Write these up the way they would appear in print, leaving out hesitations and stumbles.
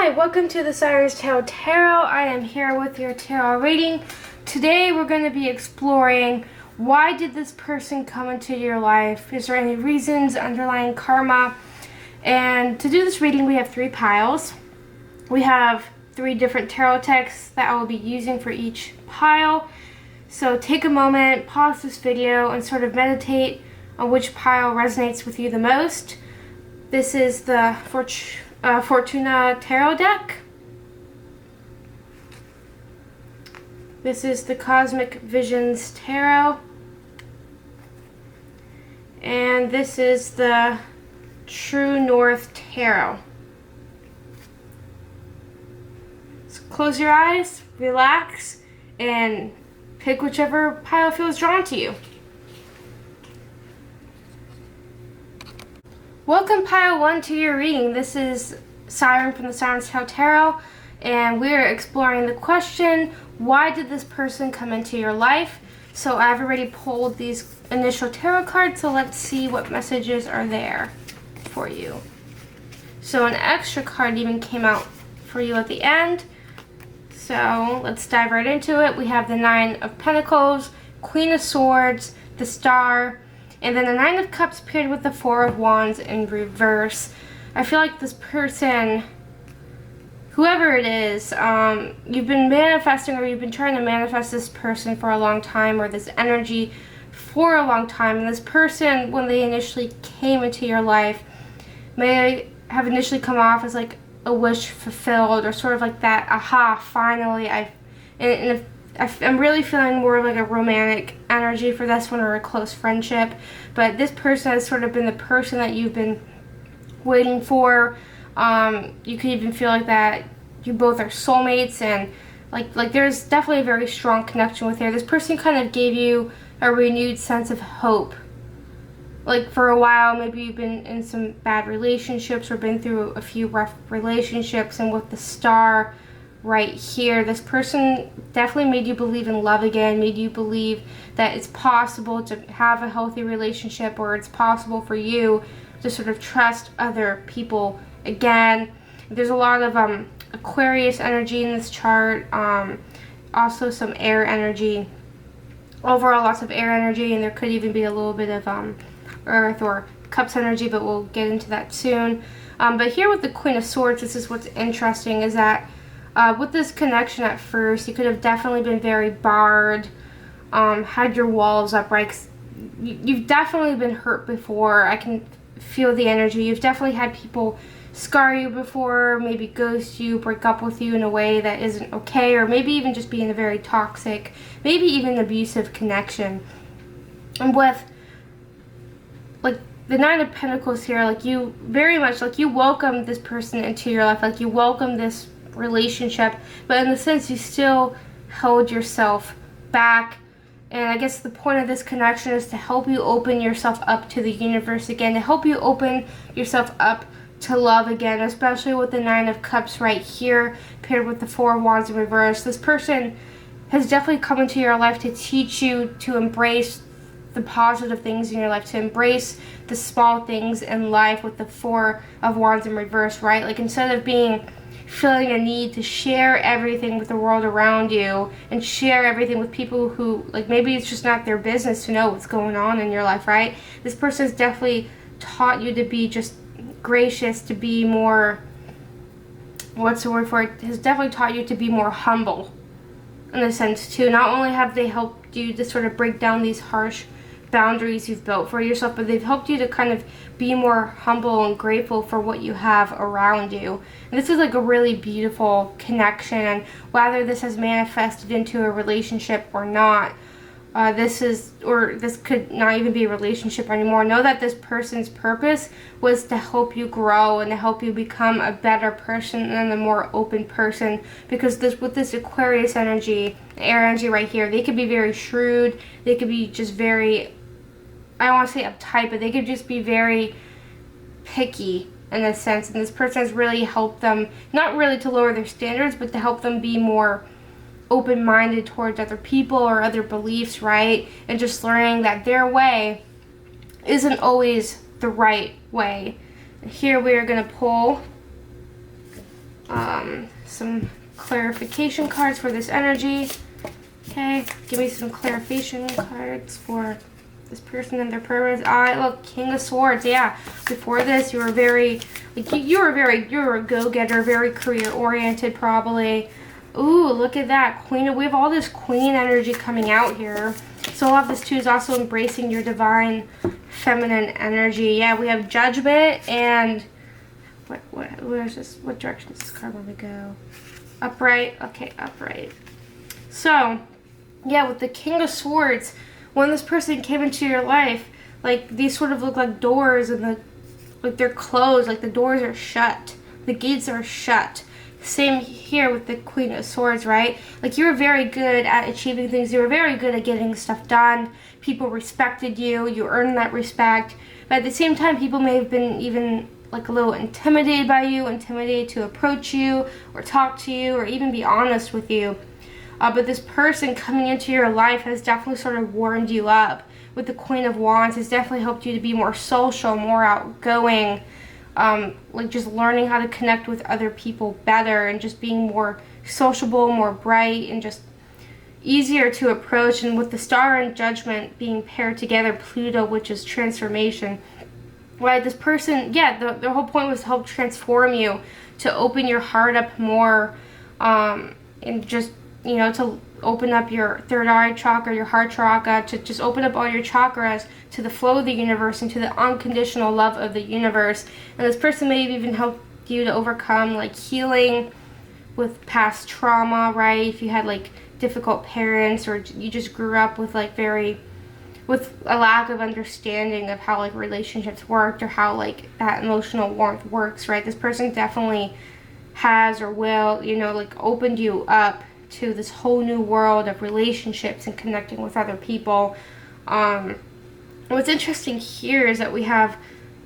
Hi, welcome to the Untitled Tarot. I am here with your tarot reading. Today we're going to be exploring why did this person come into your life? Is there any reasons, underlying karma? And to do this reading we have 3 piles. We have 3 different tarot texts that I will be using for each pile. So take a moment, pause this video, and sort of meditate on which pile resonates with you the most. This is the Fortuna Tarot deck. This is the Cosmic Visions Tarot. And this is the True North Tarot. So close your eyes, relax, and pick whichever pile feels drawn to you. Welcome pile 1 to your reading. This is Siren from the Untitled Tarot, and we're exploring the question, why did this person come into your life? So I've already pulled these initial tarot cards, so let's see what messages are there for you. So an extra card even came out for you at the end. So let's dive right into it. We have the 9 of Pentacles, Queen of Swords, the Star, and then the 9 of Cups paired with the 4 of Wands in reverse. I feel like this person, whoever it is, you've been manifesting, or you've been trying to manifest this person for a long time, or this energy for a long time. And this person, when they initially came into your life, may have initially come off as like a wish fulfilled, or sort of like that, aha, finally, I'm really feeling more of like a romantic energy for this one, or a close friendship. But this person has sort of been the person that you've been waiting for. You could even feel like that you both are soulmates, and like there's definitely a very strong connection with here. This person kind of gave you a renewed sense of hope. Like for a while, maybe you've been in some bad relationships or been through a few rough relationships, and with the Star right here, this person definitely made you believe in love again, made you believe that it's possible to have a healthy relationship, or it's possible for you to sort of trust other people again. There's a lot of Aquarius energy in this chart, also some air energy, overall lots of air energy, and there could even be a little bit of earth or cups energy, but we'll get into that soon. But here with the Queen of Swords, this is what's interesting, is that with this connection at first, you could have definitely been very barred, had your walls up, right? You've definitely been hurt before. I can feel the energy. You've definitely had people scar you before, maybe ghost you, break up with you in a way that isn't okay, or maybe even just be in a very toxic, maybe even abusive connection. And with like the 9 of Pentacles here, like you very much, like you welcome this person into your life, like you welcome this relationship, but in the sense you still held yourself back. And I guess the point of this connection is to help you open yourself up to the universe again, to help you open yourself up to love again, especially with the 9 of Cups right here paired with the 4 of Wands in reverse. This person has definitely come into your life to teach you to embrace the positive things in your life, to embrace the small things in life with the 4 of Wands in reverse, right? Like instead of feeling a need to share everything with the world around you, and share everything with people who, like, maybe it's just not their business to know what's going on in your life, right? This person has definitely taught you to be just gracious, to be more, what's the word for it, has definitely taught you to be more humble in a sense too. Not only have they helped you to sort of break down these harsh boundaries you've built for yourself, but they've helped you to kind of be more humble and grateful for what you have around you. And this is like a really beautiful connection, and whether this has manifested into a relationship or not, this could not even be a relationship anymore. Know that this person's purpose was to help you grow and to help you become a better person and a more open person, because with this Aquarius energy, air energy right here, they could be very shrewd, they could be just very, I don't want to say uptight, but they could just be very picky in a sense. And this person has really helped them, not really to lower their standards, but to help them be more open-minded towards other people or other beliefs, right? And just learning that their way isn't always the right way. Here we are going to pull some clarification cards for this energy. Okay, give me some clarification cards for this person and their purpose. Look, King of Swords. Yeah, before this, you were very, like, you were a go-getter, very career-oriented, probably. Ooh, look at that, Queen. We have all this Queen energy coming out here. So a lot of this too is also embracing your divine feminine energy. Yeah, we have Judgment and where's this? What direction does this card want to go? Upright. Okay, upright. So, yeah, with the King of Swords, when this person came into your life, like, these sort of look like doors, and like they're closed, like the doors are shut, the gates are shut. Same here with the Queen of Swords, right? Like, you were very good at achieving things. You were very good at getting stuff done. People respected you. You earned that respect. But at the same time, people may have been even like a little intimidated by you, intimidated to approach you or talk to you or even be honest with you. But this person coming into your life has definitely sort of warmed you up. With the Queen of Wands, has definitely helped you to be more social, more outgoing, like just learning how to connect with other people better and just being more sociable, more bright, and just easier to approach. And with the Star and Judgment being paired together, Pluto, which is transformation, right? This person, yeah, the whole point was to help transform you, to open your heart up more, and just, you know, to open up your third eye chakra, your heart chakra, to just open up all your chakras to the flow of the universe and to the unconditional love of the universe. And this person may have even helped you to overcome like healing with past trauma, right? If you had like difficult parents, or you just grew up with like with a lack of understanding of how like relationships worked, or how like that emotional warmth works, right? This person definitely has or will, you know, like opened you up to this whole new world of relationships and connecting with other people. What's interesting here is that we have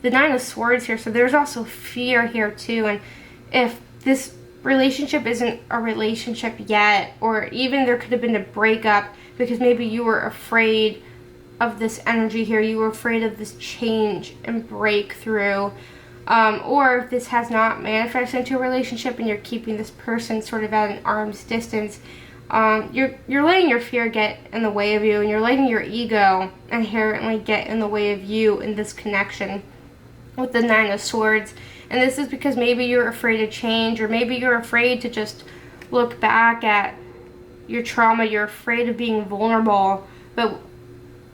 the Nine of Swords here, so there's also fear here too. And if this relationship isn't a relationship yet, or even there could have been a breakup because maybe you were afraid of this energy here, you were afraid of this change and breakthrough, or if this has not manifested into a relationship and you're keeping this person sort of at an arm's distance, you're letting your fear get in the way of you, and you're letting your ego inherently get in the way of you in this connection with the Nine of Swords. And this is because maybe you're afraid of change, or maybe you're afraid to just look back at your trauma. You're afraid of being vulnerable. But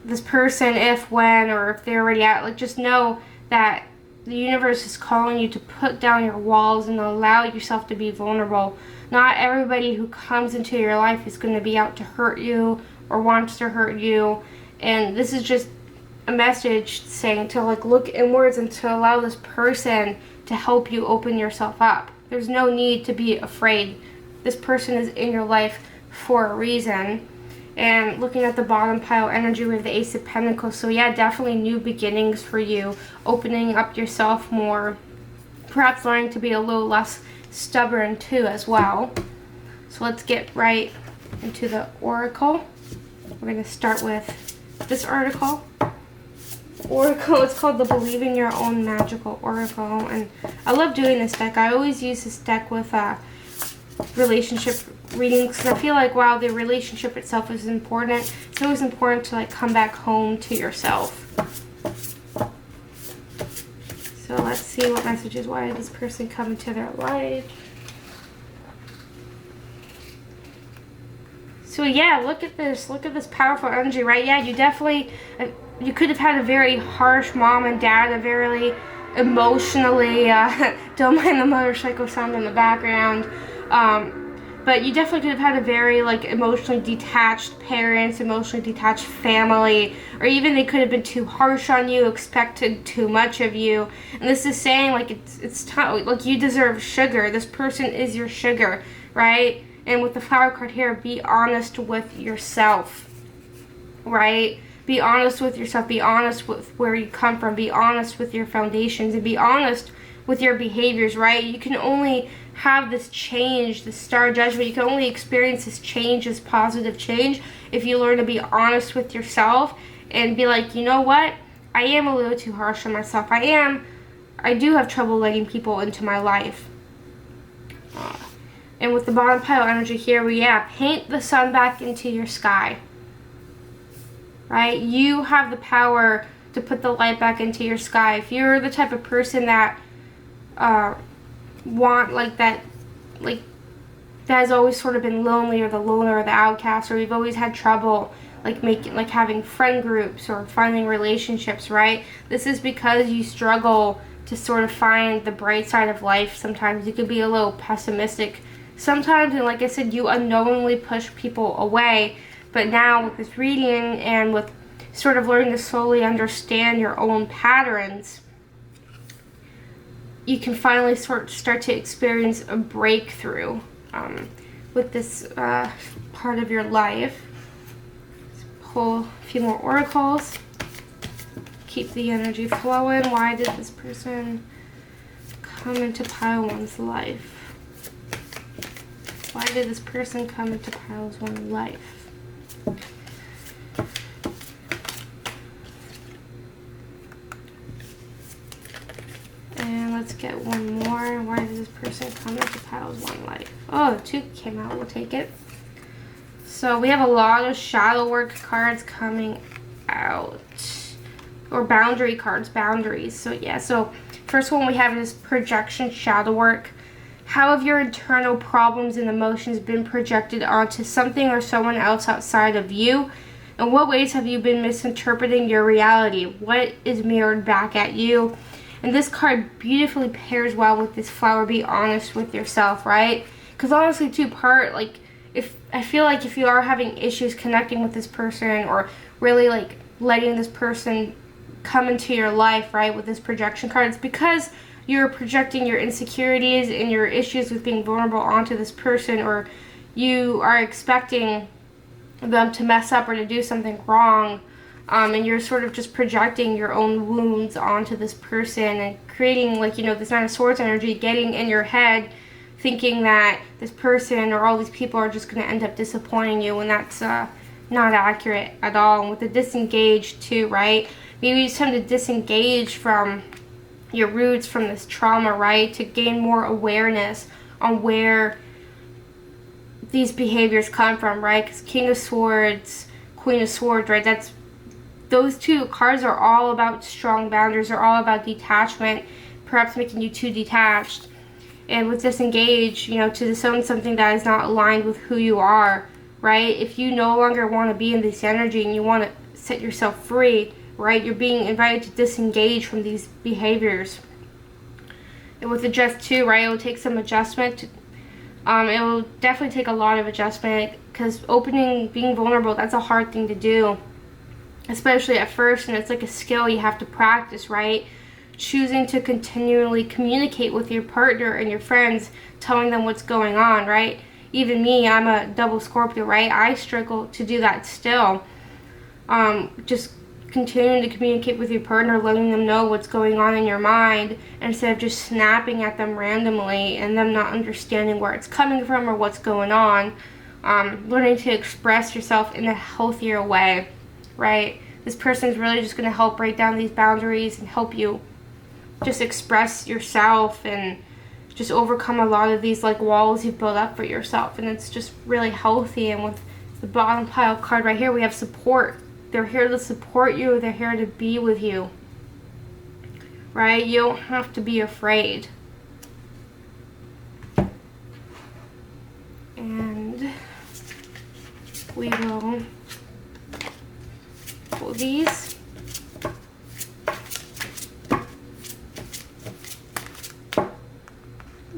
this person, if, when, or if they're already out, like, just know that the universe is calling you to put down your walls and allow yourself to be vulnerable. Not everybody who comes into your life is going to be out to hurt you or wants to hurt you. And this is just a message saying to like look inwards and to allow this person to help you open yourself up. There's no need to be afraid. This person is in your life for a reason. And looking at the bottom pile energy, we have the Ace of Pentacles. So yeah, definitely new beginnings for you. Opening up yourself more. Perhaps learning to be a little less stubborn too as well. So let's get right into the oracle. We're going to start with this oracle. It's called the Believing Your Own Magical Oracle. And I love doing this deck. I always use this deck with relationship readings, because I feel like while the relationship itself is important, it's always important to like come back home to yourself. So let's see what messages. Why did this person come into their life? So yeah, look at this powerful energy, right? Yeah, you definitely, you could have had a very harsh mom and dad, a very emotionally, don't mind the motorcycle sound in the background, but you definitely could have had a very like emotionally detached parents, emotionally detached family, or even they could have been too harsh on you, expected too much of you. And this is saying like it's time, like you deserve sugar. This person is your sugar, right? And with the Flower card here, be honest with yourself, right? Be honest with yourself. Be honest with where you come from. Be honest with your foundations, and be honest with your behaviors, right? You can only have this change, this Star Judgment. You can only experience this change, this positive change, if you learn to be honest with yourself and be like, you know what? I am a little too harsh on myself. I do have trouble letting people into my life. And with the bottom pile energy here, paint the sun back into your sky. Right? You have the power to put the light back into your sky. If you're the type of person that that has always sort of been lonely, or the loner, or the outcast, or you've always had trouble having friend groups or finding relationships, right? This is because you struggle to sort of find the bright side of life. Sometimes you can be a little pessimistic sometimes, and like I said, you unknowingly push people away. But now with this reading, and with sort of learning to slowly understand your own patterns, you can finally start to experience a breakthrough with this part of your life. Let's pull a few more oracles. Keep the energy flowing. Why did this person come into pile one's life? Why did this person come into pile one's life? And let's get one more. Why did this person come into pile one life? Oh, the 2 came out. We'll take it. So we have a lot of shadow work cards coming out. Or boundary cards, boundaries. So yeah, so first one we have is projection shadow work. How have your internal problems and emotions been projected onto something or someone else outside of you? In what ways have you been misinterpreting your reality? What is mirrored back at you? And this card beautifully pairs well with this flower. Be honest with yourself, right? Because honestly, if I feel like if you are having issues connecting with this person, or really letting this person come into your life, right, with this projection card, it's because you're projecting your insecurities and your issues with being vulnerable onto this person, or you are expecting them to mess up or to do something wrong, and you're sort of just projecting your own wounds onto this person and creating this Nine of Swords energy, getting in your head thinking that this person or all these people are just going to end up disappointing you, when that's not accurate at all. And with the disengage too, right? Maybe it's time to disengage from your roots, from this trauma, right? To gain more awareness on where these behaviors come from, right? Because King of Swords, Queen of Swords, right? Those 2 cards are all about strong boundaries. They're all about detachment, perhaps making you too detached. And with disengage, to disown something that is not aligned with who you are, right? If you no longer want to be in this energy and you want to set yourself free, right, you're being invited to disengage from these behaviors. And with adjust too, right, it will take some adjustment. It will definitely take a lot of adjustment, because being vulnerable, that's a hard thing to do, especially at first, and it's like a skill you have to practice, right? Choosing to continually communicate with your partner and your friends, telling them what's going on, right? Even me, I'm a double Scorpio, right? I struggle to do that still. Just continuing to communicate with your partner, letting them know what's going on in your mind, instead of just snapping at them randomly and them not understanding where it's coming from or what's going on. Learning to express yourself in a healthier way, right? This person's really just going to help break down these boundaries and help you just express yourself and just overcome a lot of these walls you've built up for yourself. And it's just really healthy. And with the bottom pile card right here, we have support. They're here to support you. They're here to be with you, right? You don't have to be afraid. And we will pull these.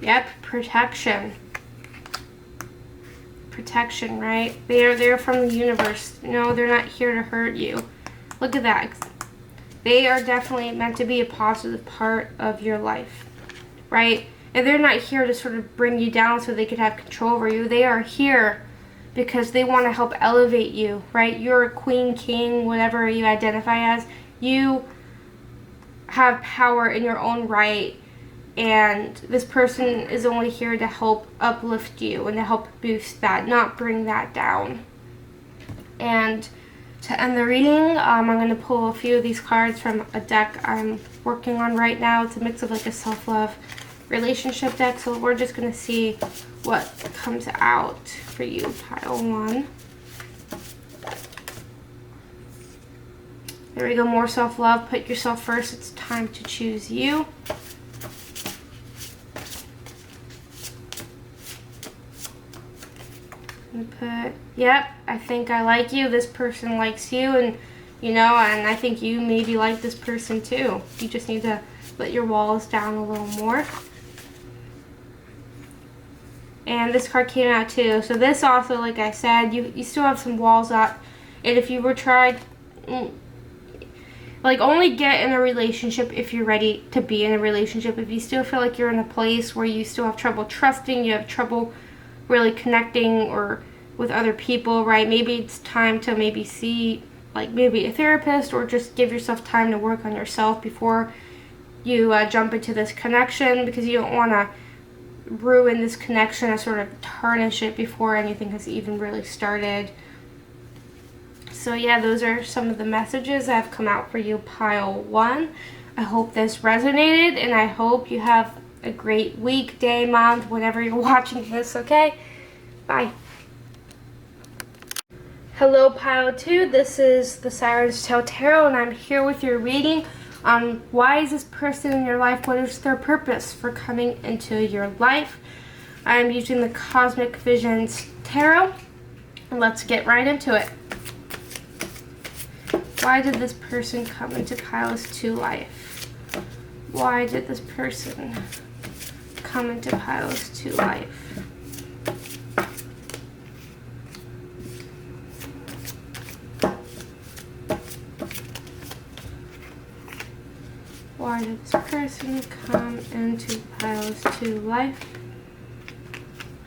Yep, protection. Protection, right? They are there from the universe. No, they're not here to hurt you. Look at that. They are definitely meant to be a positive part of your life, right? And they're not here to sort of bring you down so they could have control over you. They are here because they want to help elevate you, right? You're a queen, king, whatever you identify as. You have power in your own right. And this person is only here to help uplift you and to help boost that, not bring that down. And to end the reading, I'm going to pull a few of these cards from a deck I'm working on right now. It's a mix of a self-love relationship deck, so we're just going to see what comes out for you, pile 1. There we go, more self-love. Put yourself first. It's time to choose you. And put, yep, I think I like you. This person likes you, and and I think you maybe like this person too. You just need to let your walls down a little more. And this card came out too. So this also, like I said, you still have some walls up. And if you were tried, like, only get in a relationship if you're ready to be in a relationship. If you still feel like you're in a place where you still have trouble trusting, you have trouble really connecting or with other people, right? Maybe it's time to maybe see, like, maybe a therapist, or just give yourself time to work on yourself before you jump into this connection, because you don't want to ruin this connection or sort of tarnish it before anything has even really started. So yeah, those are some of the messages that have come out for you, pile 1. I hope this resonated, and I hope you have a great week, day, month, whenever you're watching this, okay? Bye. Hello, pile 2. This is the Siren's Tale Tarot, and I'm here with your reading on why is this person in your life, what is their purpose for coming into your life. I'm using the Cosmic Visions Tarot, and let's get right into it. Why did this person come into piles 2 life? Why did this person come into piles 2 life? Why did this person come into piles 2 life?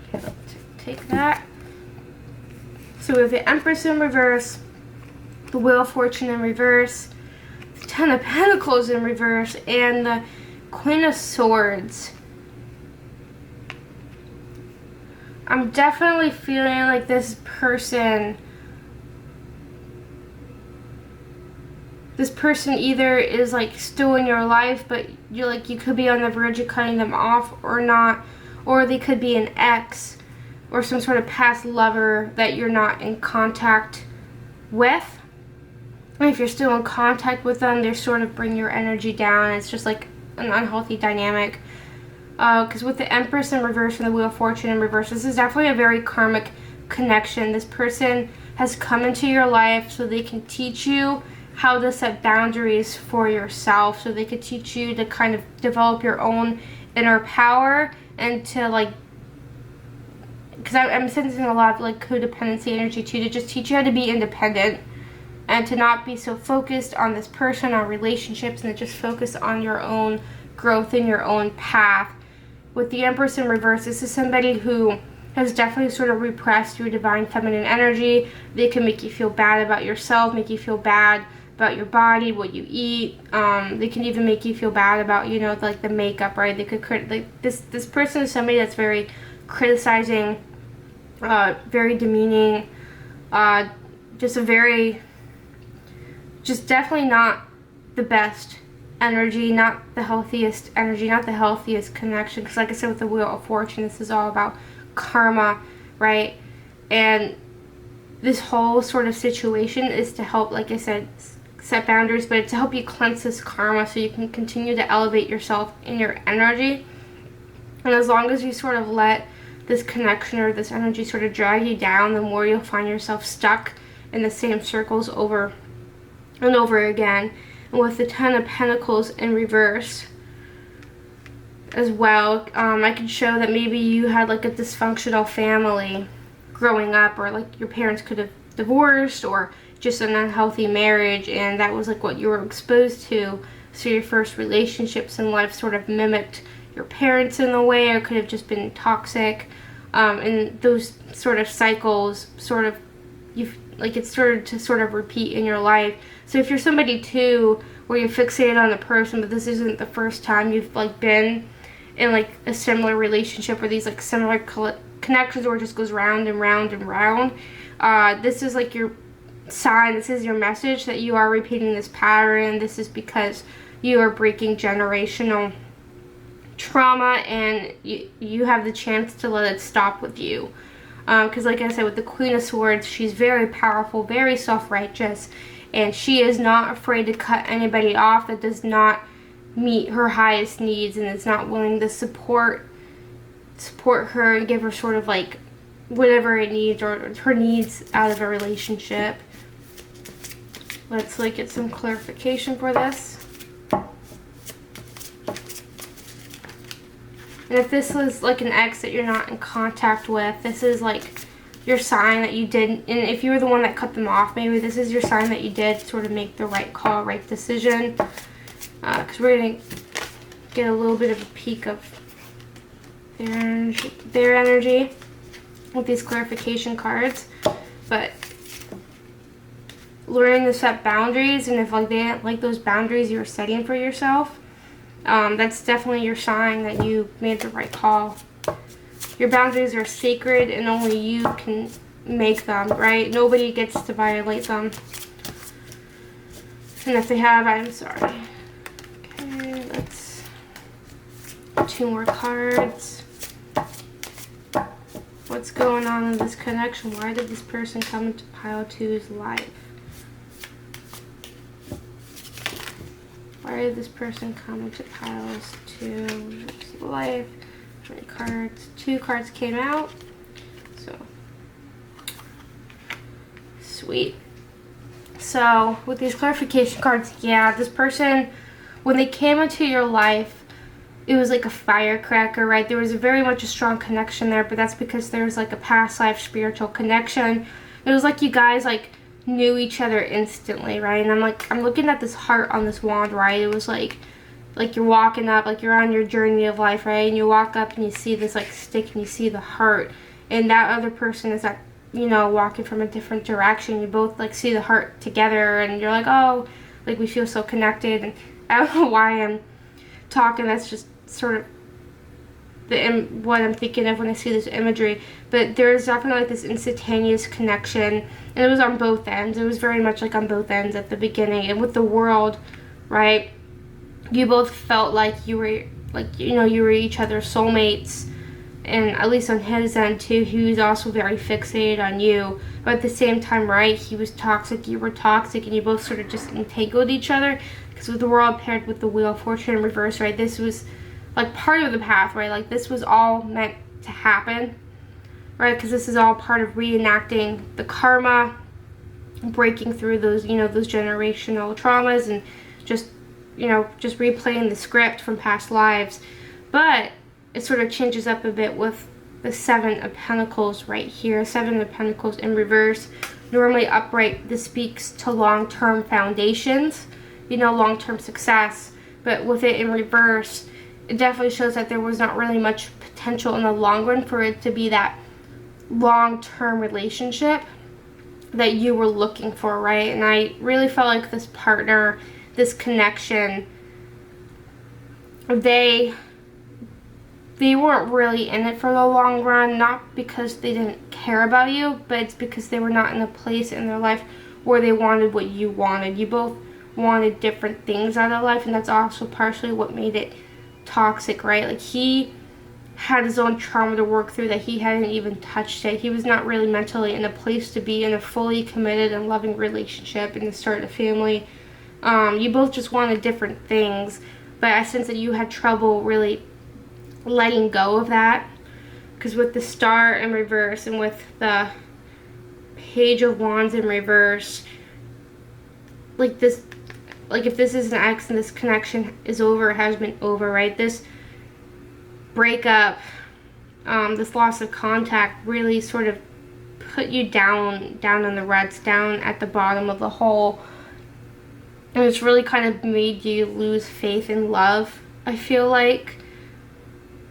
Okay, let's take that. So we have the Empress in reverse, the Wheel of Fortune in reverse, the Ten of Pentacles in reverse, and the Queen of Swords. I'm definitely feeling like this person either is like still in your life, but you could be on the verge of cutting them off or not, or they could be an ex or some sort of past lover that you're not in contact with. And if you're still in contact with them, they sort of bring your energy down. It's just like an unhealthy dynamic. Because with the Empress in reverse and the Wheel of Fortune in reverse, this is definitely a very karmic connection. This person has come into your life so they can teach you how to set boundaries for yourself, so they could teach you to kind of develop your own inner power, and to because I'm sensing a lot of codependency energy too, to just teach you how to be independent and to not be so focused on this person, on relationships, and to just focus on your own growth and your own path. With the Empress in reverse, this is somebody who has definitely sort of repressed your divine feminine energy. They can make you feel bad about yourself, make you feel bad about your body, what you eat. They can even make you feel bad about, the makeup, right? They could this person is somebody that's very criticizing, very demeaning, just definitely not the best energy, not the healthiest energy, not the healthiest connection. Because like I said, with the Wheel of Fortune, this is all about karma, right? And this whole sort of situation is to help, like I said, set boundaries, but it's to help you cleanse this karma so you can continue to elevate yourself in your energy. And as long as you sort of let this connection or this energy sort of drag you down, the more you'll find yourself stuck in the same circles over and over again. And with the Ten of Pentacles in reverse as well, I can show that maybe you had a dysfunctional family growing up, or your parents could have divorced, or just an unhealthy marriage, and that was what you were exposed to. So your first relationships in life sort of mimicked your parents in a way, or could have just been toxic. And those sort of cycles it started to sort of repeat in your life. So if you're somebody too where you're fixated on the person, but this isn't the first time you've been in a similar relationship, or these similar connections where it just goes round and round and round, this is your sign, this is your message that you are repeating this pattern. This is because you are breaking generational trauma, and you have the chance to let it stop with you. Because like I said, with the Queen of Swords, she's very powerful, very self-righteous, and she is not afraid to cut anybody off that does not meet her highest needs and is not willing to support her and give her sort of like whatever it needs or her needs out of a relationship. Let's like get some clarification for this. And if this was like an ex that you're not in contact with, this is like your sign that you did, and if you were the one that cut them off, maybe this is your sign that you did sort of make the right call, right decision. Because we're going to get a little bit of a peek of their energy with these clarification cards. But learning to set boundaries, and if like they didn't like those boundaries you were setting for yourself, that's definitely your sign that you made the right call. Your boundaries are sacred and only you can make them, right? Nobody gets to violate them. And if they have, I'm sorry. Okay, let's 2 more cards. What's going on in this connection? Why did this person come into pile 2's life? Why did this person come into piles 2's life? How many cards? 2 cards came out. So, sweet. So, with these clarification cards, yeah, this person, when they came into your life, it was like a firecracker, right? There was very much a strong connection there, but that's because there was like a past life spiritual connection. It was like you guys like knew each other instantly, right? And I'm looking at this heart on this wand, right? It was like you're walking up, like you're on your journey of life, right? And you walk up and you see this like stick and you see the heart, and that other person is like, you know, walking from a different direction. You both like see the heart together, and you're like, oh, like we feel so connected. And I don't know why I'm talking, that's just sort of what I'm thinking of when I see this imagery. But there's definitely like this instantaneous connection, and it was on both ends. It was very much like on both ends at the beginning. And with the world, right, you both felt like you were like, you know, you were each other's soulmates. And at least on his end too, he was also very fixated on you, but at the same time, right, he was toxic, you were toxic, and you both sort of just entangled each other. Because with the world paired with the Wheel of Fortune in reverse, right, this was like part of the path, right? Like this was all meant to happen, right? Because this is all part of reenacting the karma, breaking through those, you know, those generational traumas, and just, you know, just replaying the script from past lives. But it sort of changes up a bit with the 7 of Pentacles right here. 7 of Pentacles in reverse. Normally upright, this speaks to long-term foundations, you know, long-term success. But with it in reverse, it definitely shows that there was not really much potential in the long run for it to be that long-term relationship that you were looking for, right? And I really felt like this partner, this connection, they weren't really in it for the long run, not because they didn't care about you, but it's because they were not in a place in their life where they wanted what you wanted. You both wanted different things out of life, and that's also partially what made it toxic, right? Like he had his own trauma to work through that he hadn't even touched yet. He was not really mentally in a place to be in a fully committed and loving relationship and to start a family. You both just wanted different things, but I sense that you had trouble really letting go of that, because with the Star in reverse and with the Page of Wands in reverse, like this, like if this is an ex and this connection is over, it has been over, right? This breakup, this loss of contact really sort of put you down in the ruts, down at the bottom of the hole, and it's really kind of made you lose faith in love. I feel like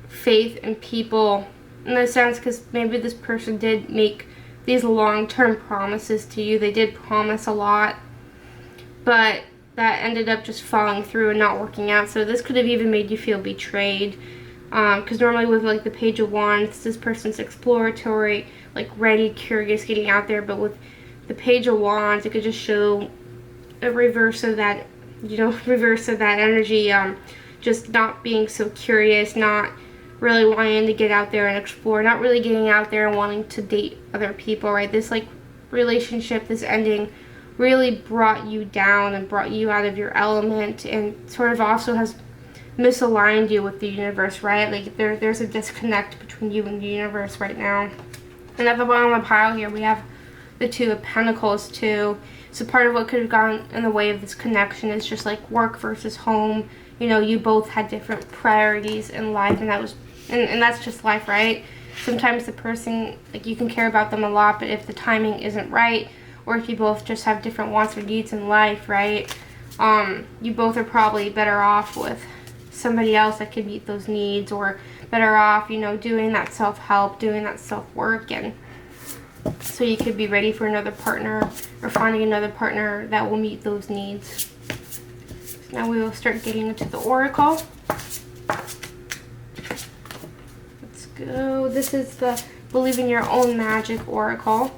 faith in people in a sense, because maybe this person did make these long-term promises to you. They did promise a lot, but that ended up just falling through and not working out. So this could have even made you feel betrayed, because normally with like the Page of Wands, this person's exploratory, like ready, curious, getting out there. But with the Page of Wands, it could just show a reverse of that, you know, reverse of that energy, just not being so curious, not really wanting to get out there and explore, not really getting out there and wanting to date other people, right? This like relationship, this ending really brought you down and brought you out of your element, and sort of also has misaligned you with the universe, right? Like there's a disconnect between you and the universe right now. And at the bottom of the pile here we have the Two of Pentacles too. So part of what could have gone in the way of this connection is just like work versus home. You know, you both had different priorities in life, and that was and that's just life, right? Sometimes the person, like, you can care about them a lot, but if the timing isn't right, or if you both just have different wants or needs in life, right? You both are probably better off with somebody else that can meet those needs, or better off, you know, doing that self-help, doing that self-work, and so you could be ready for another partner, or finding another partner that will meet those needs. So now we will start getting into the oracle. Let's go. This is the Believe in Your Own Magic oracle.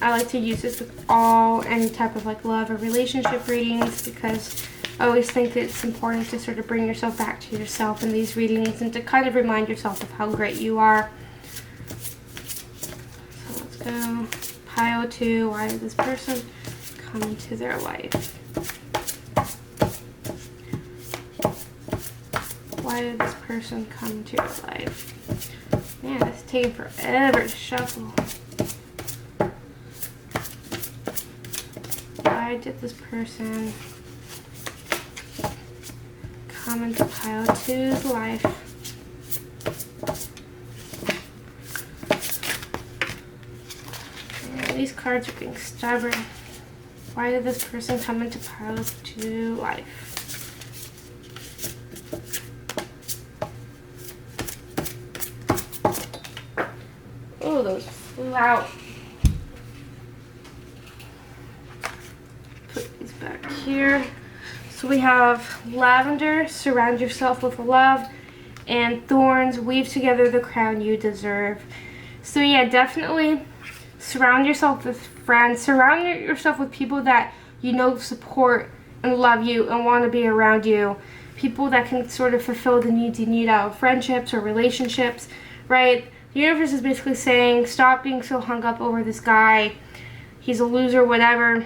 I like to use this with any type of like love or relationship readings, because I always think that it's important to sort of bring yourself back to yourself in these readings, and to kind of remind yourself of how great you are. So let's go. Pile 2. Why did this person come into their life? Why did this person come into your life? Man, it's taking forever to shuffle. Why did this person come into pile 2's life? Man, these cards are being stubborn. Why did this person come into pile 2 life? Oh, those flew out. Put these back here. So we have lavender, surround yourself with love, and thorns, weave together the crown you deserve. So yeah, definitely surround yourself with friends, surround yourself with people that you know support and love you and want to be around you. People that can sort of fulfill the needs you need out of friendships or relationships, right? The universe is basically saying, stop being so hung up over this guy. He's a loser, whatever.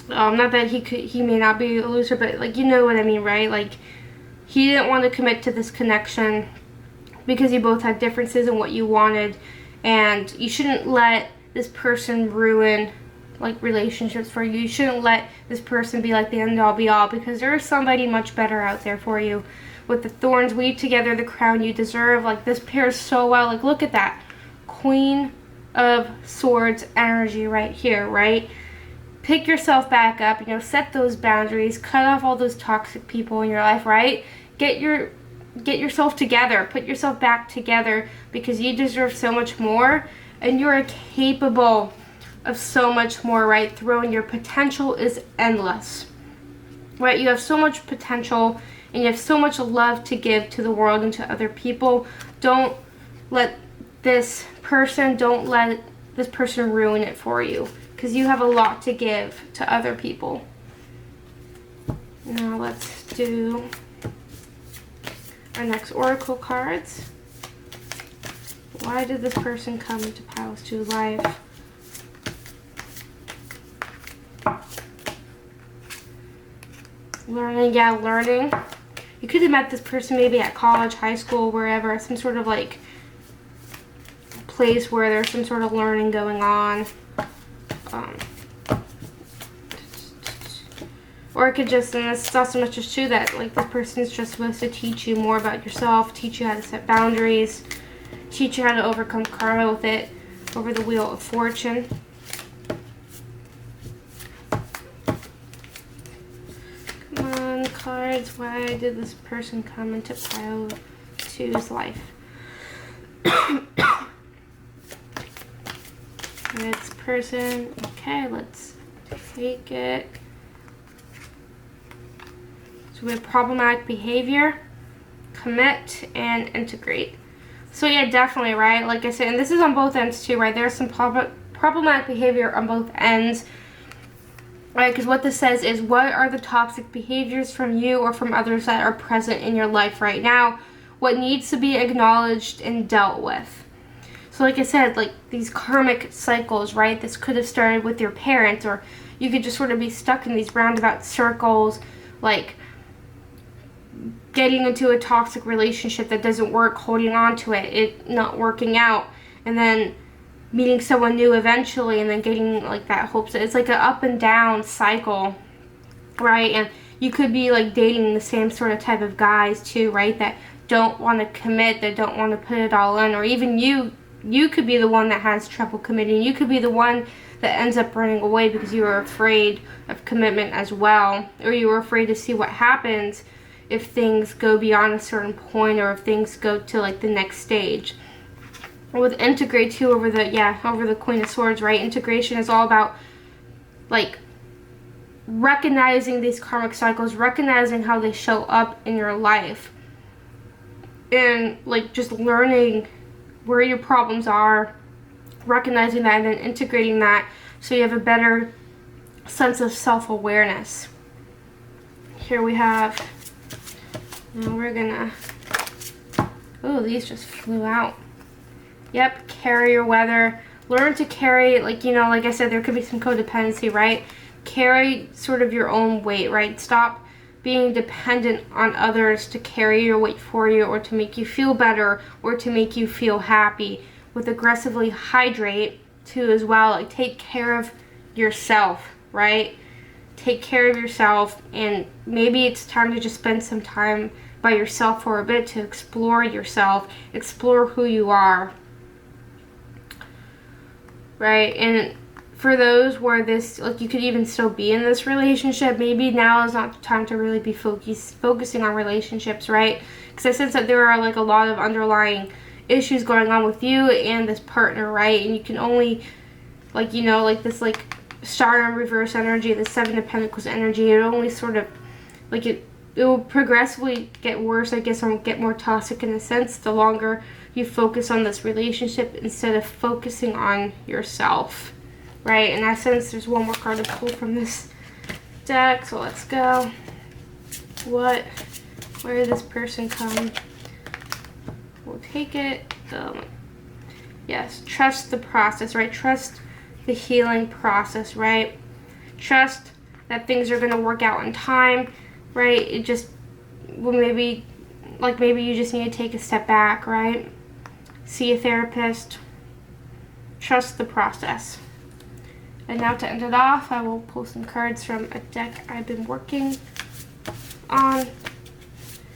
Not that he may not be a loser, but like, you know what I mean, right? Like, he didn't want to commit to this connection because you both had differences in what you wanted, and you shouldn't let this person ruin like relationships for you. You shouldn't let this person be like the end all be all, because there is somebody much better out there for you. With the thorns, weave together the crown you deserve. Like, this pairs so well. Like, look at that Queen of Swords energy right here, right? Pick yourself back up, you know, set those boundaries, cut off all those toxic people in your life, right? Get yourself together, put yourself back together, because you deserve so much more, and you are capable of so much more, right? Your potential is endless, right? You have so much potential, and you have so much love to give to the world and to other people. Don't let this person ruin it for you, because you have a lot to give to other people. Now let's do our next oracle cards. Why did this person come into pile 2 life? Learning, yeah, learning. You could have met this person maybe at college, high school, wherever, some sort of like place where there's some sort of learning going on. Or it could just, and it's not so much as true that like this person is just supposed to teach you more about yourself, teach you how to set boundaries, teach you how to overcome karma with it over the Wheel of Fortune. Cards, why did this person come into pile 2's life? This person, okay, let's take it. So we have problematic behavior, commit, and integrate. So yeah, definitely, right? Like I said, and this is on both ends too, right? There's some problematic behavior on both ends. right? Because what this says is, what are the toxic behaviors from you or from others that are present in your life right now? What needs to be acknowledged and dealt with? So like I said, like these karmic cycles, right? This could have started with your parents, or you could just sort of be stuck in these roundabout circles, like getting into a toxic relationship that doesn't work, holding on to it not working out, and then meeting someone new eventually, and then getting like that hopes. It's like an up and down cycle, right? And you could be like dating the same sort of type of guys too, right? That don't want to commit, that don't want to put it all in, or even you could be the one that has trouble committing. You could be the one that ends up running away because you are afraid of commitment as well, or you are afraid to see what happens if things go beyond a certain point, or if things go to like the next stage. With integrate too, over the Queen of Swords, right? Integration is all about like recognizing these karmic cycles, recognizing how they show up in your life, and like just learning where your problems are, recognizing that, and then integrating that so you have a better sense of self-awareness. Here we have, now we're gonna, oh, these just flew out. Yep, carry your weather. Learn to carry, like, you know, like I said, there could be some codependency, right? Carry sort of your own weight, right? Stop being dependent on others to carry your weight for you, or to make you feel better, or to make you feel happy. With aggressively hydrate too as well. Like, take care of yourself, right? Take care of yourself, and maybe it's time to just spend some time by yourself for a bit to explore yourself, explore who you are, right? And for those where this, like, you could even still be in this relationship, maybe now is not the time to really be focusing on relationships, right? Because I sense that there are like a lot of underlying issues going on with you and this partner, right? And you can only, like, you know, like this like Star in reverse energy, the Seven of Pentacles energy, it only sort of like it will progressively get worse, I guess, or get more toxic in a sense, the longer you focus on this relationship instead of focusing on yourself, right? And I sense there's one more card to pull from this deck, so let's go. Where did this person come? We'll take it. Yes, trust the process, right? Trust the healing process, right? Trust that things are going to work out in time, right? It just, well, maybe you just need to take a step back, right? See a therapist. Trust the process. And now to end it off, I will pull some cards from a deck I've been working on.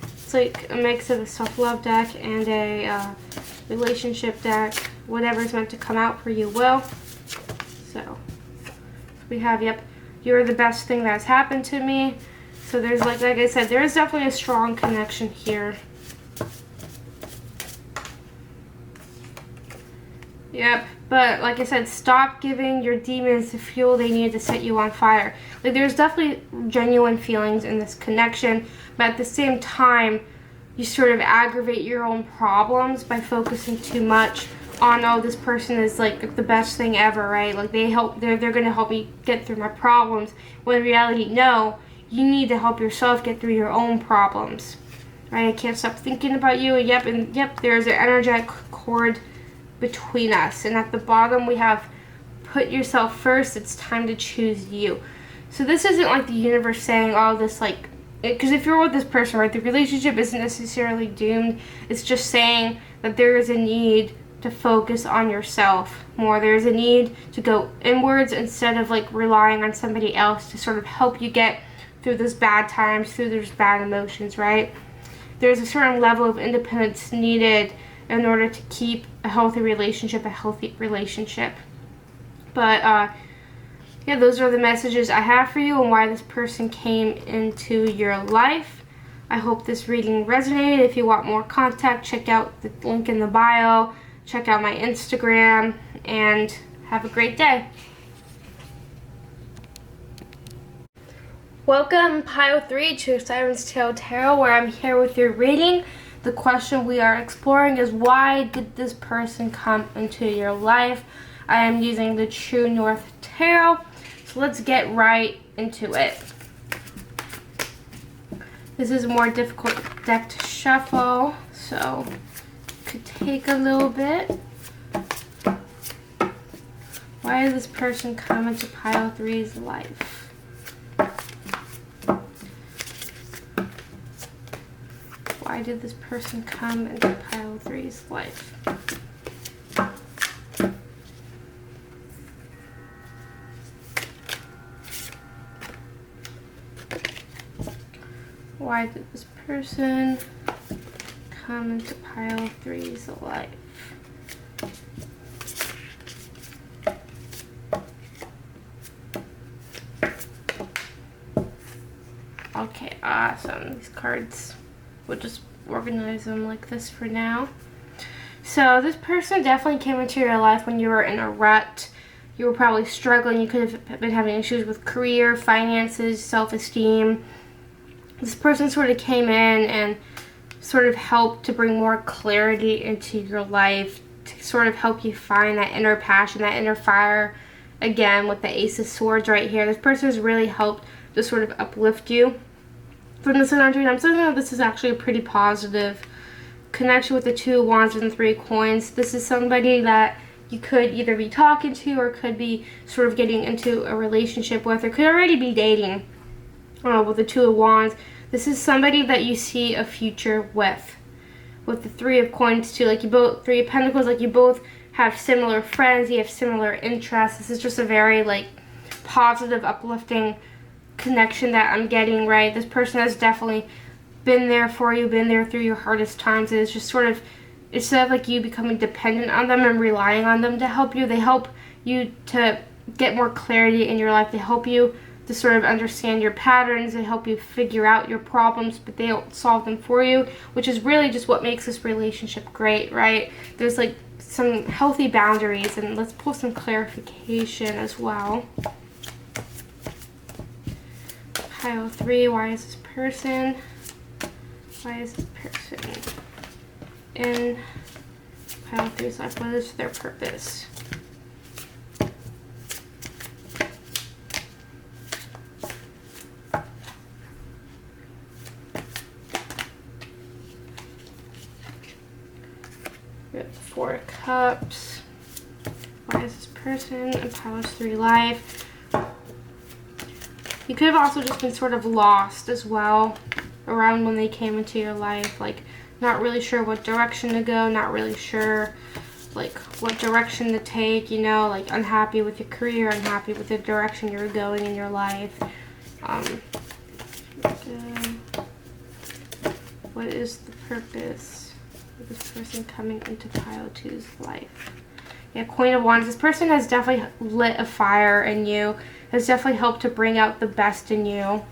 It's like a mix of a self-love deck and a relationship deck. Whatever's meant to come out for you will. So we have, yep, you're the best thing that's happened to me. So there's like I said, there is definitely a strong connection here. Yep, but like I said, stop giving your demons the fuel they need to set you on fire. Like, there's definitely genuine feelings in this connection, but at the same time, you sort of aggravate your own problems by focusing too much on, oh, this person is like the best thing ever, right? Like, they're gonna help me get through my problems. When in reality, no, you need to help yourself get through your own problems, right? I can't stop thinking about you. And yep, there's an energetic cord between us, and at the bottom we have put yourself first. It's time to choose you. So this isn't like the universe saying all this, like, because if you're with this person, right, the relationship isn't necessarily doomed. It's just saying that there is a need to focus on yourself more. There's a need to go inwards instead of like relying on somebody else to sort of help you get through those bad times, through those bad emotions, right? There's a certain level of independence needed in order to keep a healthy relationship. But yeah, those are the messages I have for you and why this person came into your life. I hope this reading resonated. If you want more contact, check out the link in the bio, check out my Instagram, and have a great day. Welcome, Pile 3, to Siren's Tale Tarot, where I'm here with your reading. The question we are exploring is, why did this person come into your life? I am using the True North Tarot. So let's get right into it. This is a more difficult deck to shuffle, so it could take a little bit. Why did this person come into pile 3's life? Why did this person come into pile 3's life? Why did this person come into pile 3's life? Okay, awesome. These cards, we'll just organize them like this for now. So this person definitely came into your life when you were in a rut. You were probably struggling. You could have been having issues with career, finances, self-esteem. This person sort of came in and sort of helped to bring more clarity into your life, to sort of help you find that inner passion, that inner fire. Again, with the Ace of Swords right here, this person has really helped to sort of uplift you. From this energy, I'm saying that this is actually a pretty positive connection with the Two of Wands and 3 Coins. This is somebody that you could either be talking to or could be sort of getting into a relationship with, or could already be dating. With the Two of Wands, this is somebody that you see a future with. With the 3 of Coins too, like you both, 3 of Pentacles, like you both have similar friends, you have similar interests. This is just a very like positive, uplifting connection that I'm getting, right? This person has definitely been there for you, been there through your hardest times. It's just sort of, instead of like you becoming dependent on them and relying on them to help you, they help you to get more clarity in your life. They help you to sort of understand your patterns. They help you figure out your problems, but they don't solve them for you, which is really just what makes this relationship great, right? There's like some healthy boundaries, and let's pull some clarification as well. Pile 3, why is this person in pile 3's life? What is their purpose? We have 4 of Cups. Why is this person in pile 3 life? You could have also just been sort of lost as well around when they came into your life, like not really sure what direction to go, not really sure like what direction to take, you know, like unhappy with your career, unhappy with the direction you're going in your life. What is the purpose of this person coming into pile 2's life? Yeah, Queen of Wands. This person has definitely lit a fire in you, has definitely helped to bring out the best in you.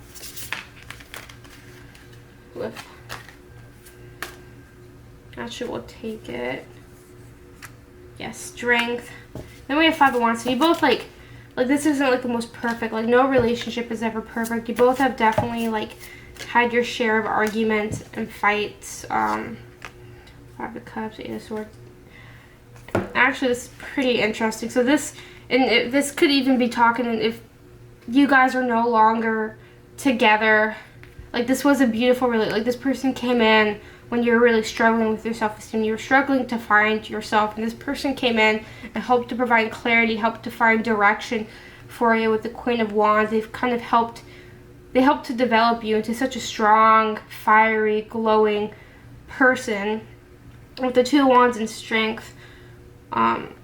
Actually, we'll take it. Yes, Strength. Then we have 5 of Wands. So you both like this isn't like the most perfect, like no relationship is ever perfect. You both have definitely like had your share of arguments and fights. 5 of Cups, 8 of Swords. Actually, this is pretty interesting. So this could even be talking if you guys are no longer together. Like this was a beautiful like this person came in when you were really struggling with your self-esteem. You were struggling to find yourself, and this person came in and helped to provide clarity, helped to find direction for you with the Queen of Wands. They've kind of helped to develop you into such a strong, fiery, glowing person. With the 2 of Wands and Strength,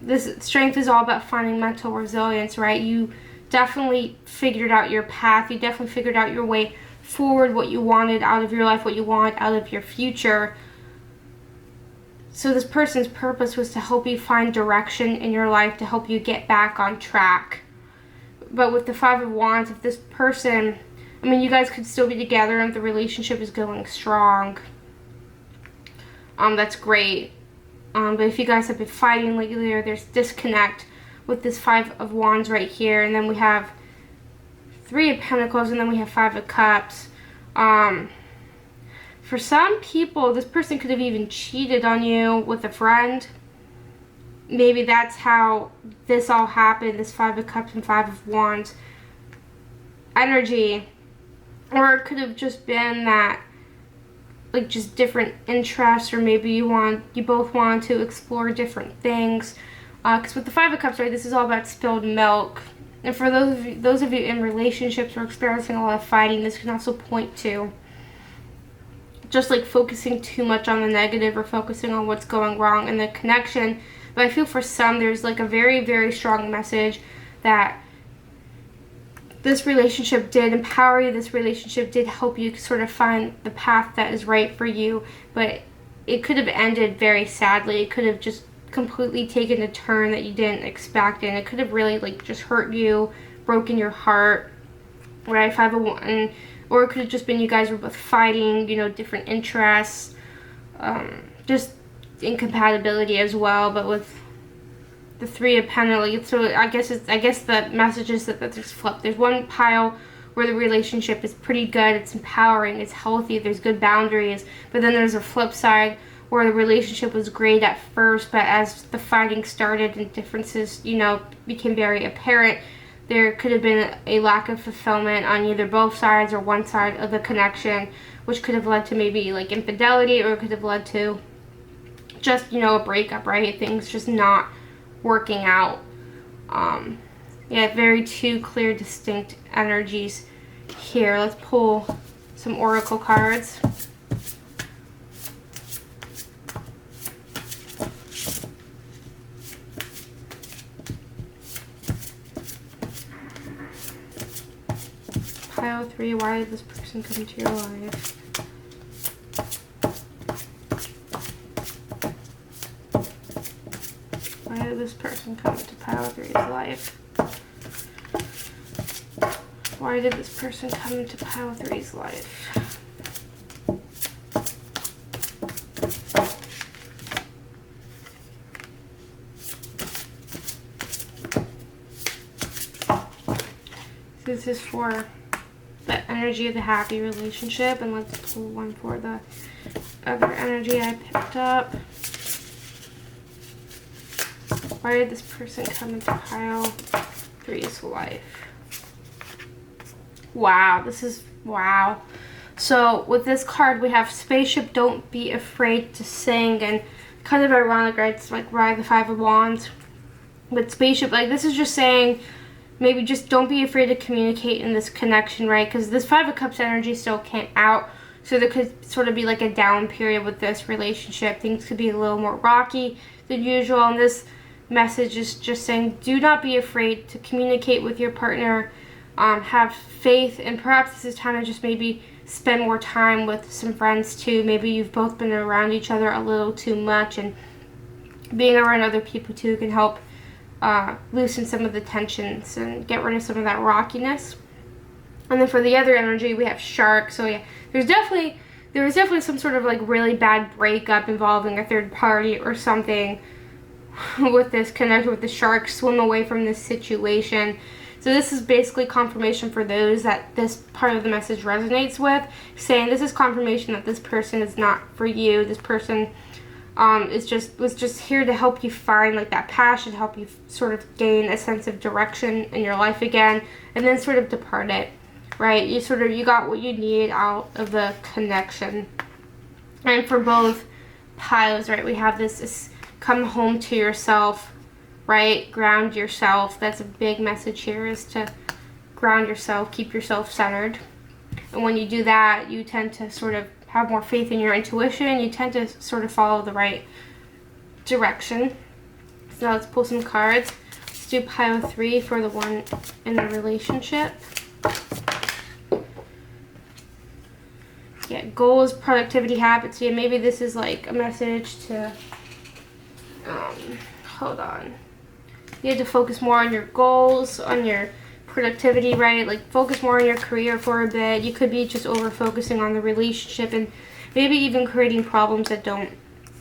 this Strength is all about finding mental resilience, right? You definitely figured out your path. You definitely figured out your way forward, what you wanted out of your life, what you want out of your future. So this person's purpose was to help you find direction in your life, to help you get back on track. But with the 5 of Wands, if this person, I mean, you guys could still be together and the relationship is going strong. That's great. But if you guys have been fighting lately or there's disconnect with this 5 of Wands right here, and then we have 3 of Pentacles, and then we have 5 of Cups. For some people, this person could have even cheated on you with a friend. Maybe that's how this all happened, this 5 of Cups and 5 of Wands. energy. Or it could have just been that, like, just different interests, or maybe you both want to explore different things. Because with the Five of Cups, right, this is all about spilled milk. And for those of you in relationships or experiencing a lot of fighting, this can also point to just like focusing too much on the negative or focusing on what's going wrong in the connection. But I feel for some, there's like a very, very strong message that this relationship did empower you. This relationship did help you sort of find the path that is right for you. But it could have ended very sadly. It could have just completely taken a turn that you didn't expect, and it could have really like just hurt you, broken your heart, right? 501, or it could have just been you guys were both fighting, you know, different interests, just incompatibility as well. But with the Three of Pentacles, so I guess the message is that there's flip. There's one pile where the relationship is pretty good, it's empowering, it's healthy, there's good boundaries, but then there's a flip side where the relationship was great at first, but as the fighting started and differences, you know, became very apparent, there could have been a lack of fulfillment on either both sides or one side of the connection, which could have led to maybe like infidelity, or it could have led to just, you know, a breakup, right? Things just not working out. Yeah, very two clear, distinct energies here. Let's pull some oracle cards. Pile 3, why did this person come into your life? Why did this person come into pile 3's life? Why did this person come into pile 3's life? This is for the energy of the happy relationship, and let's pull one for the other energy I picked up. Why did this person come into pile 3's life? Wow, this is, wow. So with this card we have spaceship, don't be afraid to sing, and kind of ironic, right? It's like ride the 5 of Wands. But spaceship, like this is just saying, maybe just don't be afraid to communicate in this connection, right? Because this 5 of Cups energy still came out. So there could sort of be like a down period with this relationship. Things could be a little more rocky than usual. And this message is just saying, do not be afraid to communicate with your partner. Have faith. And perhaps this is time to just maybe spend more time with some friends too. Maybe you've both been around each other a little too much. And being around other people too can help loosen some of the tensions and get rid of some of that rockiness. And then for the other energy we have shark. So yeah, there was definitely some sort of like really bad breakup involving a third party or something with this connection with the shark. Swim away from this situation. So this is basically confirmation for those that this part of the message resonates with, saying this is confirmation that this person is not for you. This person was just here to help you find like that passion, help you sort of gain a sense of direction in your life again, and then sort of departed, right? You got what you need out of the connection. And for both piles, right, we have this come home to yourself, right? Ground yourself. That's a big message here, is to ground yourself, keep yourself centered. And when you do that, you tend to sort of have more faith in your intuition. You tend to sort of follow the right direction. So now let's pull some cards. Let's do pile 3 for the one in the relationship. Yeah, goals, productivity, habits. Yeah, maybe this is like a message to, hold on. You have to focus more on your goals, on your productivity, right? Like focus more on your career for a bit. You could be just over focusing on the relationship and maybe even creating problems that don't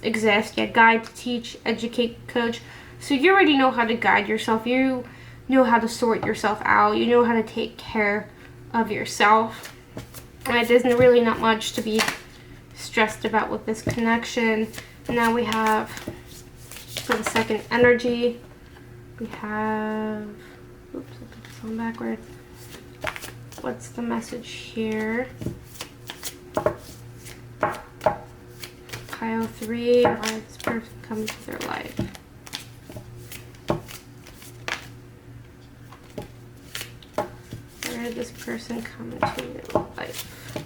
exist. Yeah, guide, teach, educate, coach. So you already know how to guide yourself. You know how to sort yourself out. You know how to take care of yourself. And there's really not much to be stressed about with this connection. And now we have, for the second energy, we have, oops, I put this on backwards. What's the message here? Pile 3, why did this person come into their life? Where did this person come into your life?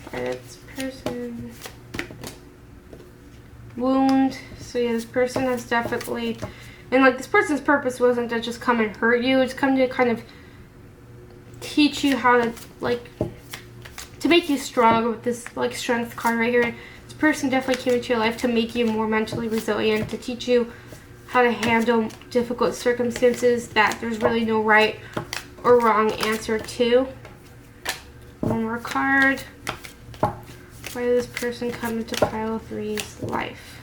Why did this person... Wound. So yeah, this person has definitely... And like, this person's purpose wasn't to just come and hurt you. It's come to kind of teach you how to, like... to make you stronger with this like strength card right here. This person definitely came into your life to make you more mentally resilient, to teach you how to handle difficult circumstances that there's really no right or wrong answer to. One more card. Why did this person come into pile 3's life?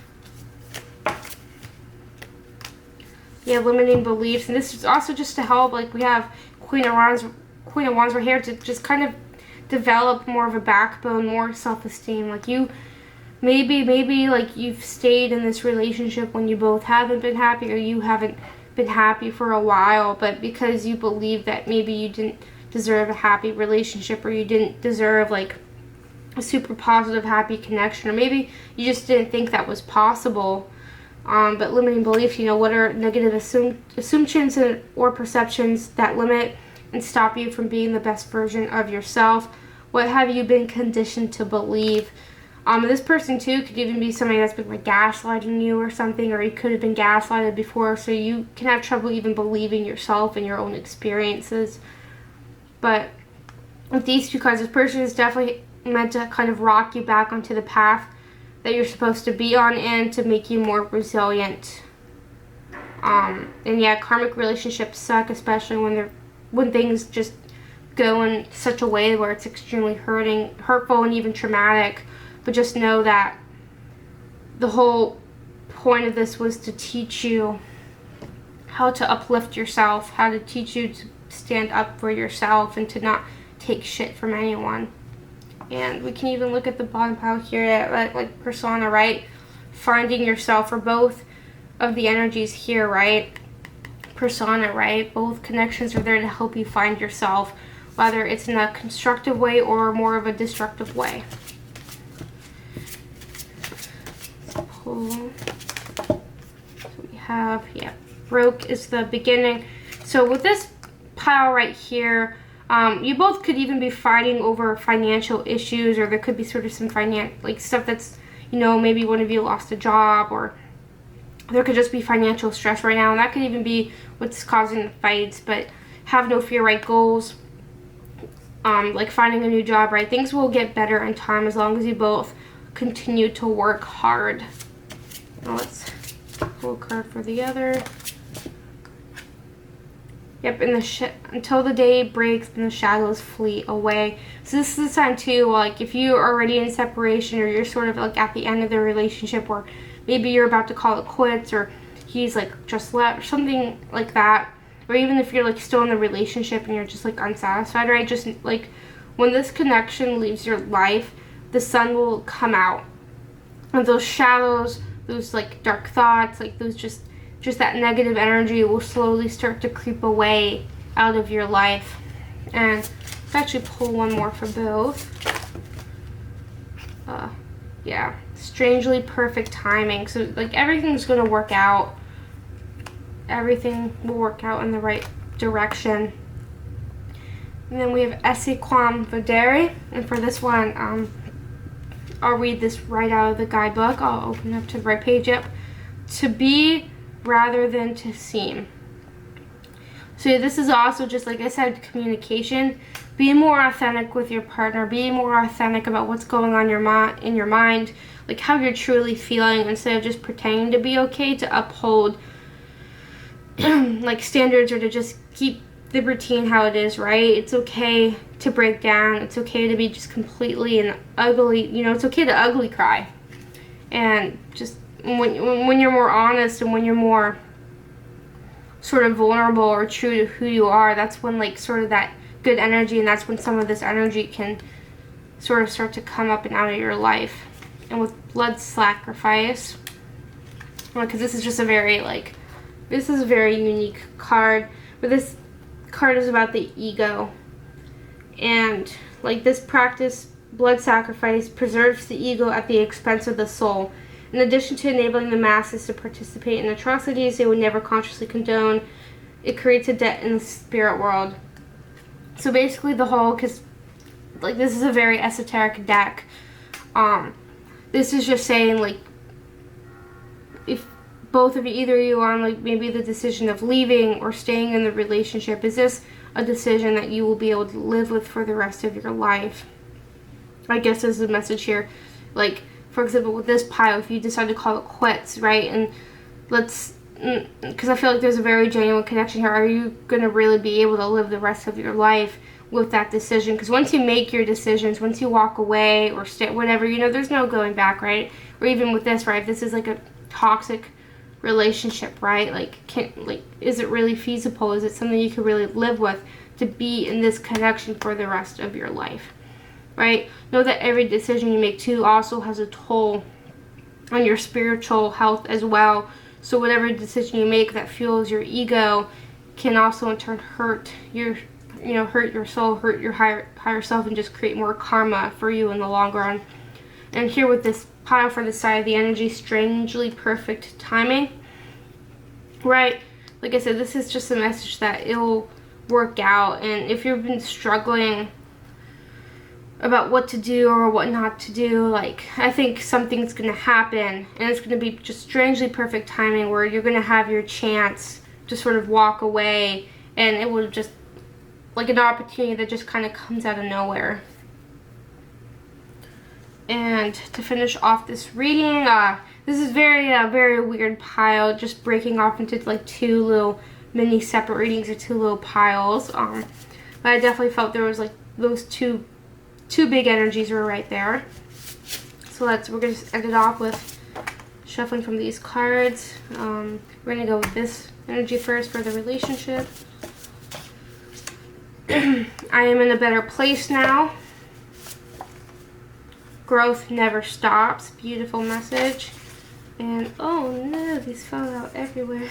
Yeah, limiting beliefs. And this is also just to help, like we have Queen of Wands right here to just kind of develop more of a backbone, more self-esteem. Like you, maybe like you've stayed in this relationship when you both haven't been happy, or you haven't been happy for a while, but because you believe that maybe you didn't deserve a happy relationship, or you didn't deserve like a super positive, happy connection, or maybe you just didn't think that was possible. But limiting beliefs, you know, what are negative assumptions or perceptions that limit and stop you from being the best version of yourself? What have you been conditioned to believe? This person too could even be somebody that's been like gaslighting you or something, or you could have been gaslighted before, so you can have trouble even believing yourself and your own experiences. But with these two cards, this person is definitely meant to kind of rock you back onto the path that you're supposed to be on, and to make you more resilient. And yeah, karmic relationships suck, especially when things just go in such a way where it's extremely hurtful, and even traumatic. But just know that the whole point of this was to teach you how to uplift yourself, how to teach you to stand up for yourself and to not take shit from anyone. And we can even look at the bottom pile here at like persona, right? Finding yourself, for both of the energies here, right? Persona, right? Both connections are there to help you find yourself, whether it's in a constructive way or more of a destructive way. Let's pull. So we have, yeah, broke is the beginning. So with this pile right here, you both could even be fighting over financial issues, or there could be sort of some like stuff that's, you know, maybe one of you lost a job, or there could just be financial stress right now, and that could even be what's causing the fights. But have no fear, right? Goals, like finding a new job, right? Things will get better in time as long as you both continue to work hard. Now let's pull a card for the other. Yep, until the day breaks and the shadows flee away. So this is a sign too, like if you are already in separation, or you're sort of like at the end of the relationship, or maybe you're about to call it quits, or he's like just left, or something like that. Or even if you're like still in the relationship and you're just like unsatisfied, right? Just like when this connection leaves your life, the sun will come out. And those shadows, those like dark thoughts, like those just that negative energy will slowly start to creep away out of your life. And let's actually pull one more for both. Yeah, strangely perfect timing. So like everything's going to work out. Everything will work out in the right direction. And then we have esse quam vedere. And for this one, I'll read this right out of the guidebook. I'll open up to the right page. Yep. To be rather than to seem. So this is also just, like I said, communication. Be more authentic with your partner. Be more authentic about what's going on in your mind, like how you're truly feeling, instead of just pretending to be okay, to uphold like standards, or to just keep the routine how it is, right? It's okay to break down. It's okay to be just completely and ugly, you know, it's okay to ugly cry. And just when you're more honest, and when you're more sort of vulnerable or true to who you are, that's when like sort of that good energy, and that's when some of this energy can sort of start to come up and out of your life. And with blood sacrifice, because this is just a very like, this is a very unique card. But this card is about the ego. And like this practice, blood sacrifice, preserves the ego at the expense of the soul. In addition to enabling the masses to participate in atrocities they would never consciously condone, it creates a debt in the spirit world. So basically the whole, because like this is a very esoteric deck, this is just saying like if both of you, either you are on like maybe the decision of leaving or staying in the relationship, is this a decision that you will be able to live with for the rest of your life? I guess is the message here. Like, for example, with this pile, if you decide to call it quits, right? And let's, because I feel like there's a very genuine connection here. Are you going to really be able to live the rest of your life with that decision? Because once you make your decisions, once you walk away or stay, whatever, you know, there's no going back, right? Or even with this, right? If this is like a toxic relationship, right? Like, is it really feasible? Is it something you could really live with to be in this connection for the rest of your life, right? Know that every decision you make too also has a toll on your spiritual health as well. So whatever decision you make that fuels your ego can also in turn hurt your, hurt your soul, hurt your higher self, and just create more karma for you in the long run. And here with this pile for the side of the energy, strangely perfect timing, right? Like I said, this is just a message that it'll work out. And if you've been struggling about what to do or what not to do, like, I think something's gonna happen, and it's gonna be just strangely perfect timing where you're gonna have your chance to sort of walk away, and it will just like an opportunity that just kind of comes out of nowhere. And to finish off this reading, this is very weird pile, just breaking off into like two little mini separate readings or two little piles. But I definitely felt there was like those two big energies were right there. So we're gonna just end it off with shuffling from these cards. We're gonna go with this energy first for the relationship. I am in a better place now. Growth never stops. Beautiful message. And oh no, these fell out everywhere.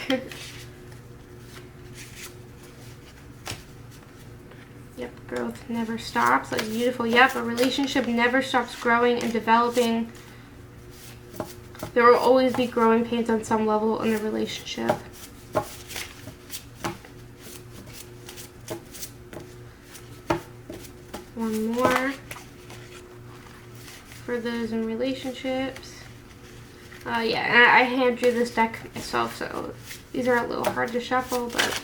Yep, growth never stops. Like beautiful. Yep, a relationship never stops growing and developing. There will always be growing pains on some level in the relationship. One more for those in relationships. Yeah, and I hand drew this deck myself, so these are a little hard to shuffle, but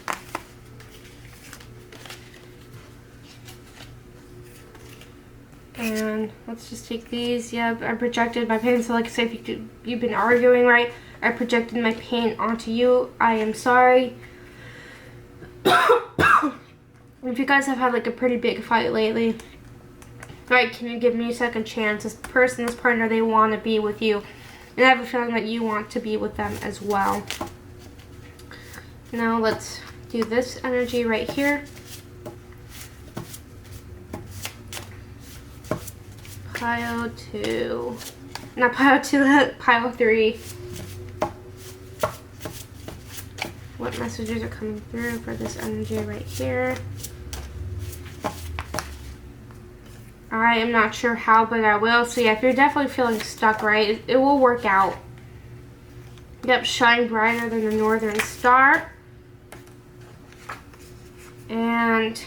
and let's just take these. Yeah, I projected my pain. So like I said, if you've been arguing, right? I projected my pain onto you. I am sorry. If you guys have had like a pretty big fight lately, right, can you give me a second chance? This person, this partner, they want to be with you. And I have a feeling that you want to be with them as well. Now let's do this energy right here. Pile 2. Not pile 2, pile 3. What messages are coming through for this energy right here? I am not sure how, but I will. So yeah, if you're definitely feeling stuck, right, it will work out. Yep, shine brighter than the northern star. And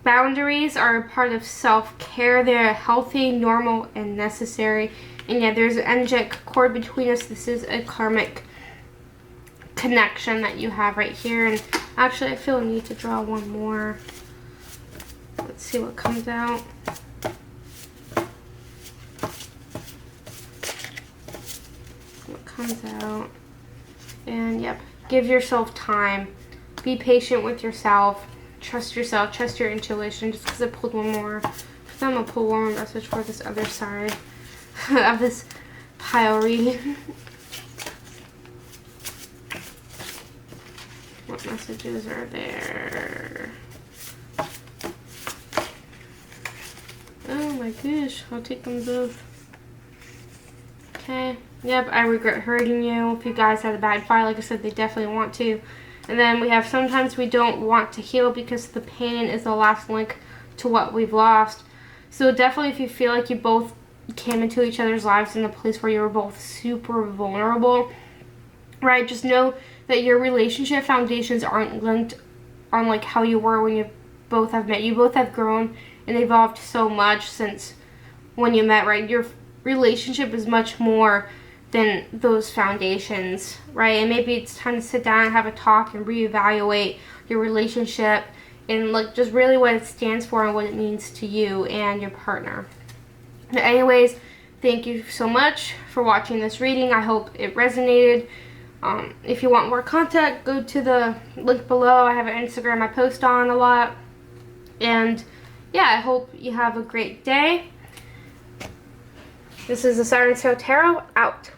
boundaries are a part of self-care. They're healthy, normal, and necessary. And yeah, there's an energetic cord between us. This is a karmic connection that you have right here. And actually, I feel a need to draw one more. Let's see what comes out. What comes out. And yep, give yourself time. Be patient with yourself. Trust yourself. Trust your intuition. Just because I pulled one more. So I'm going to pull one more message for this other side of this pile reading. What messages are there? Oh my gosh, I'll take them both. Okay. Yep, I regret hurting you. If you guys had a bad fight, like I said, they definitely want to. And then we have sometimes we don't want to heal because the pain is the last link to what we've lost. So definitely if you feel like you both came into each other's lives in a place where you were both super vulnerable, right, just know that your relationship foundations aren't linked on like how you were when you both have met. You both have grown and evolved so much since when you met, right? Your relationship is much more than those foundations, right? And maybe it's time to sit down and have a talk and reevaluate your relationship and like just really what it stands for and what it means to you and your partner. But anyways, thank you so much for watching this reading. I hope it resonated. If you want more content, go to the link below. I have an Instagram I post on a lot. And yeah, I hope you have a great day. This is the Sirens Tarot, out.